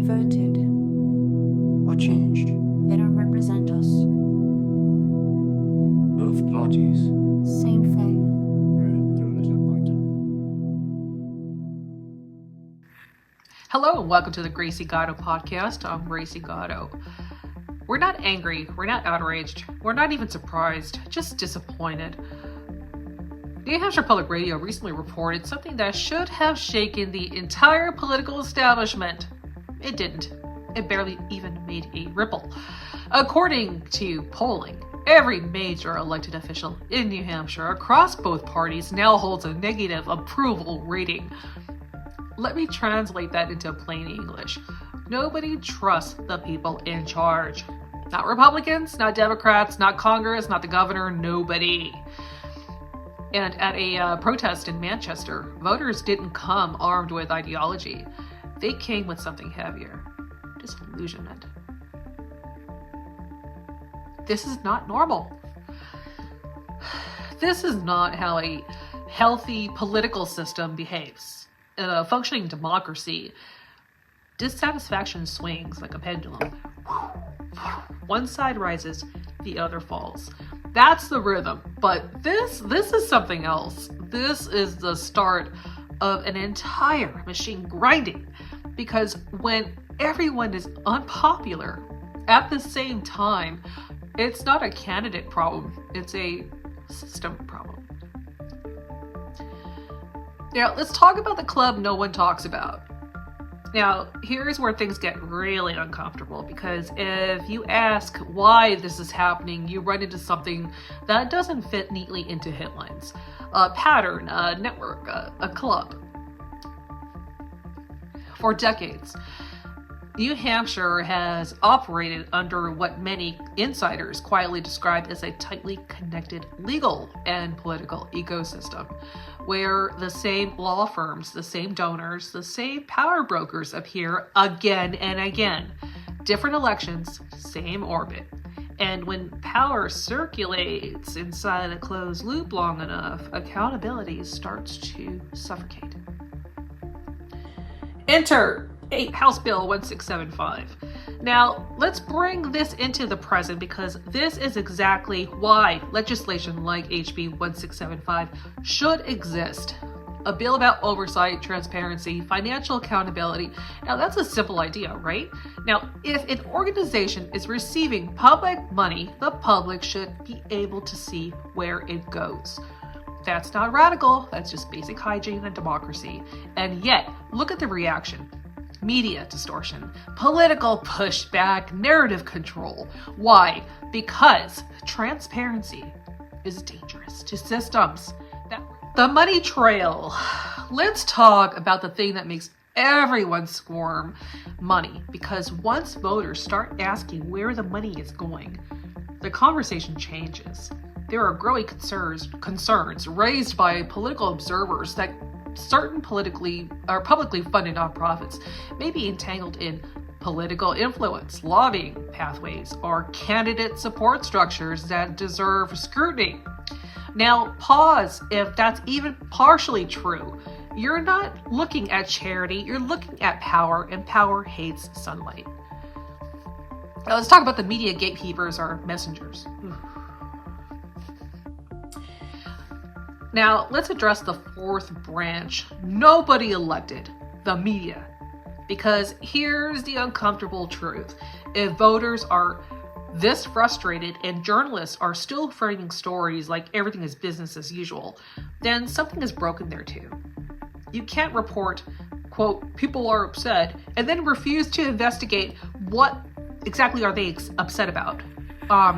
voted. What changed? They don't represent us. Both parties. Same thing. Right, so there's no point. Hello and welcome to the Gracie Gatto podcast. I'm Gracie Gatto. We're not angry, we're not outraged, we're not even surprised, just disappointed. New Hampshire Public Radio recently reported something that should have shaken the entire political establishment. It didn't. It barely even made a ripple. According to polling, every major elected official in New Hampshire across both parties now holds a negative approval rating. Let me translate that into plain English. Nobody trusts the people in charge. Not Republicans, not Democrats, not Congress, not the governor, nobody. And at a protest in Manchester, voters didn't come armed with ideology. They came with something heavier: disillusionment. This is not normal. This is not how a healthy political system behaves. In a functioning democracy, dissatisfaction swings like a pendulum. One side rises, the other falls. That's the rhythm. But this is something else. This is the start of an entire machine grinding. Because when everyone is unpopular at the same time, it's not a candidate problem, it's a system problem. Now, let's talk about the club no one talks about. Now, here's where things get really uncomfortable, because if you ask why this is happening, you run into something that doesn't fit neatly into headlines. A pattern, a network, a club. For decades, New Hampshire has operated under what many insiders quietly describe as a tightly connected legal and political ecosystem, where the same law firms, the same donors, the same power brokers appear again and again. Different elections, same orbit. And when power circulates inside a closed loop long enough, accountability starts to suffocate. Enter House Bill 1675. Now, let's bring this into the present, because this is exactly why legislation like HB 1675 should exist. A bill about oversight, transparency, financial accountability. Now, that's a simple idea, right? Now, if an organization is receiving public money, the public should be able to see where it goes. That's not radical, that's just basic hygiene and democracy. And yet, look at the reaction. Media distortion, political pushback, narrative control. Why? Because transparency is dangerous to systems. The money trail. Let's talk about the thing that makes everyone squirm: money. Because once voters start asking where the money is going, the conversation changes. There are growing concerns raised by political observers that certain publicly funded nonprofits may be entangled in political influence, lobbying pathways, or candidate support structures that deserve scrutiny. Now, pause if that's even partially true. You're not looking at charity, you're looking at power, and power hates sunlight. Now, let's talk about the media gatekeepers or messengers. Now, let's address the fourth branch. Nobody elected: the media. Because here's the uncomfortable truth. If voters are this frustrated and journalists are still framing stories like everything is business as usual, then something is broken there too. You can't report, quote, people are upset, and then refuse to investigate what exactly are they upset about.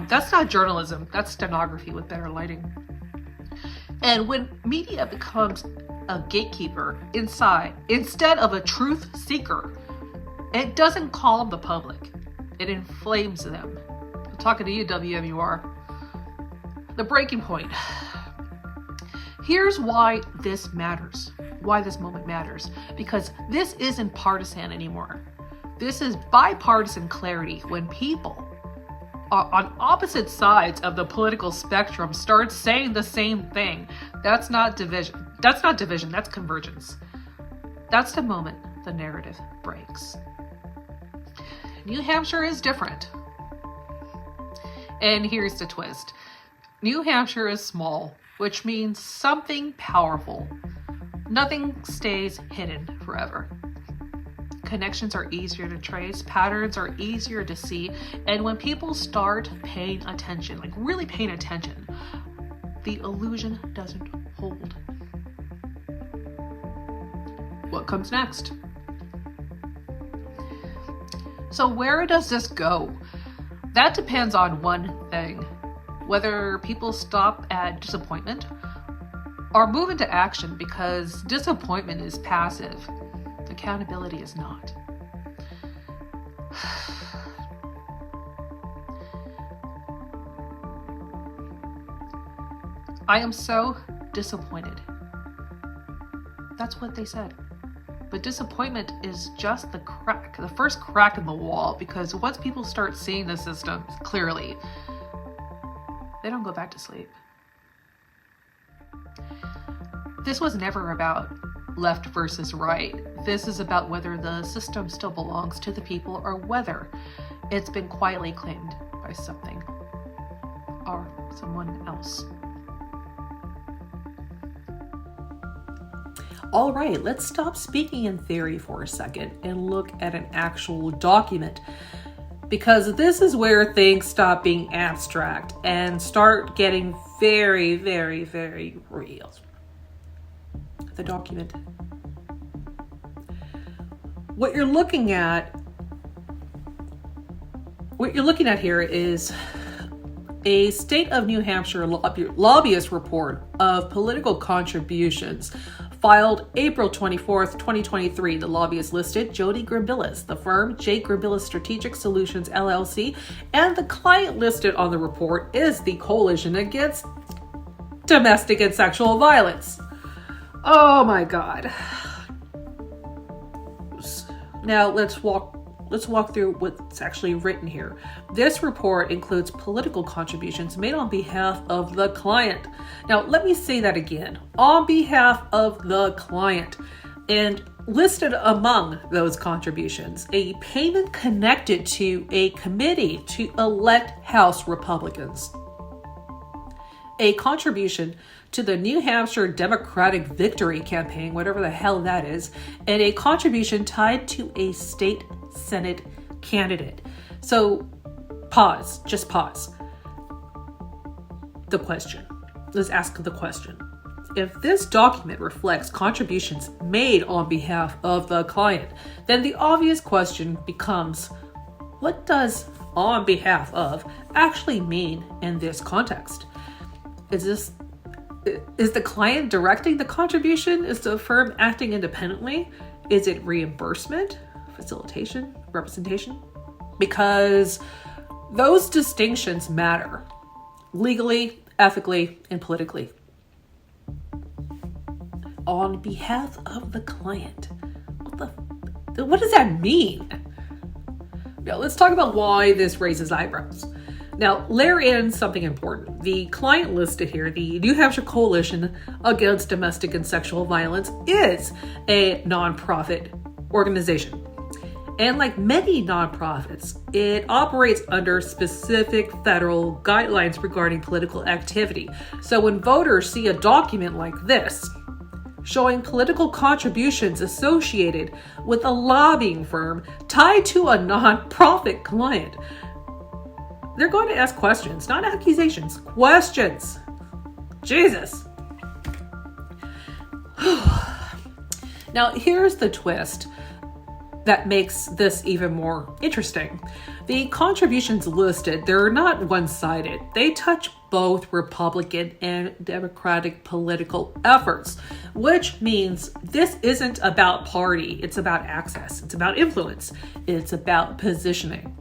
That's not journalism, that's stenography with better lighting. And when media becomes a gatekeeper instead of a truth seeker, it doesn't calm the public. It inflames them. I'm talking to you, WMUR. The breaking point. Here's why this matters. Why this moment matters. Because this isn't partisan anymore. This is bipartisan clarity when people on opposite sides of the political spectrum start saying the same thing. That's not division. That's convergence. That's the moment the narrative breaks. New Hampshire is different. And here's the twist. New Hampshire is small, which means something powerful. Nothing stays hidden forever. Connections are easier to trace, patterns are easier to see, and when people start paying attention, like really paying attention, the illusion doesn't hold. What comes next? So where does this go? That depends on one thing: whether people stop at disappointment or move into action, because disappointment is passive. Accountability is not. I am so disappointed. That's what they said. But disappointment is just the crack, the first crack in the wall, because once people start seeing the system clearly, they don't go back to sleep. This was never about left versus right. This is about whether the system still belongs to the people or whether it's been quietly claimed by something or someone else. All right, let's stop speaking in theory for a second and look at an actual document, because this is where things stop being abstract and start getting very, very, very real. The document. What you're looking at here is a State of New Hampshire lobbyist report of political contributions filed April 24th, 2023. The lobbyist listed Jody Grimbillis, the firm J. Grimbillis Strategic Solutions, LLC, and the client listed on the report is the Coalition Against Domestic and Sexual Violence. Oh my God. Now let's walk through what's actually written here. This report includes political contributions made on behalf of the client. Now let me say that again. On behalf of the client. And listed among those contributions, a payment connected to a committee to elect House Republicans, a contribution to the New Hampshire Democratic Victory Campaign, whatever the hell that is, and a contribution tied to a state Senate candidate. So just pause. The question. Let's ask the question. If this document reflects contributions made on behalf of the client, then the obvious question becomes, what does on behalf of actually mean in this context? Is the client directing the contribution? Is the firm acting independently? Is it reimbursement, facilitation, representation? Because those distinctions matter legally, ethically, and politically. On behalf of the client. What does that mean? Now, let's talk about why this raises eyebrows. Now, layer in something important. The client listed here, the New Hampshire Coalition Against Domestic and Sexual Violence, is a nonprofit organization. And like many nonprofits, it operates under specific federal guidelines regarding political activity. So when voters see a document like this, showing political contributions associated with a lobbying firm tied to a nonprofit client, they're going to ask questions, not accusations, questions. Jesus. Now, here's the twist that makes this even more interesting. The contributions listed, they're not one-sided. They touch both Republican and Democratic political efforts, which means this isn't about party. It's about access. It's about influence. It's about positioning.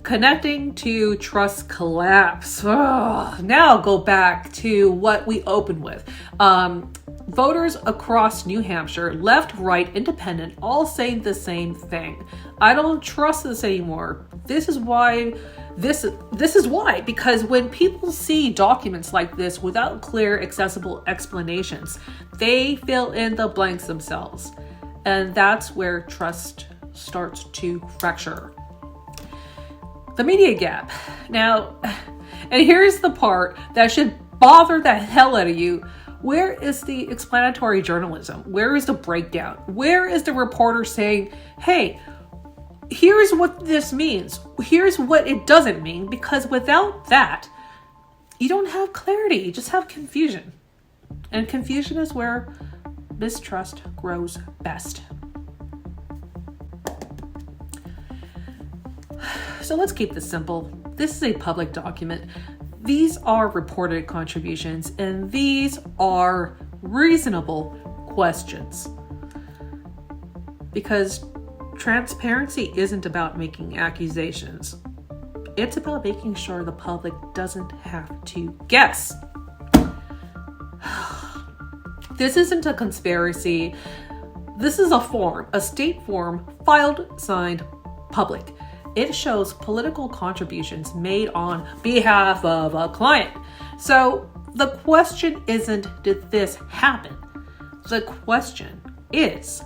Connecting to trust collapse. Now go back to what we opened with. Voters across New Hampshire, left, right, independent, all saying the same thing. I don't trust this anymore. This is why, because when people see documents like this without clear, accessible explanations, they fill in the blanks themselves. And that's where trust starts to fracture. The media gap. Now, and here's the part that should bother the hell out of you. Where is the explanatory journalism? Where is the breakdown? Where is the reporter saying, hey, here's what this means. Here's what it doesn't mean. Because without that, you don't have clarity. You just have confusion. And confusion is where mistrust grows best. So let's keep this simple. This is a public document. These are reported contributions, and these are reasonable questions. Because transparency isn't about making accusations. It's about making sure the public doesn't have to guess. This isn't a conspiracy. This is a form, a state form, filed, signed, public. It shows political contributions made on behalf of a client. So the question isn't, did this happen? The question is,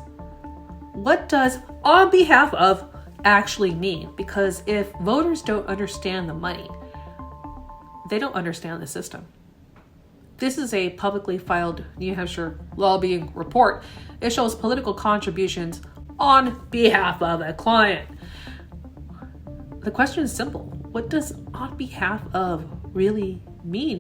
what does on behalf of actually mean? Because if voters don't understand the money, they don't understand the system. This is a publicly filed New Hampshire lobbying report. It shows political contributions on behalf of a client. The question is simple. What does on behalf of really mean?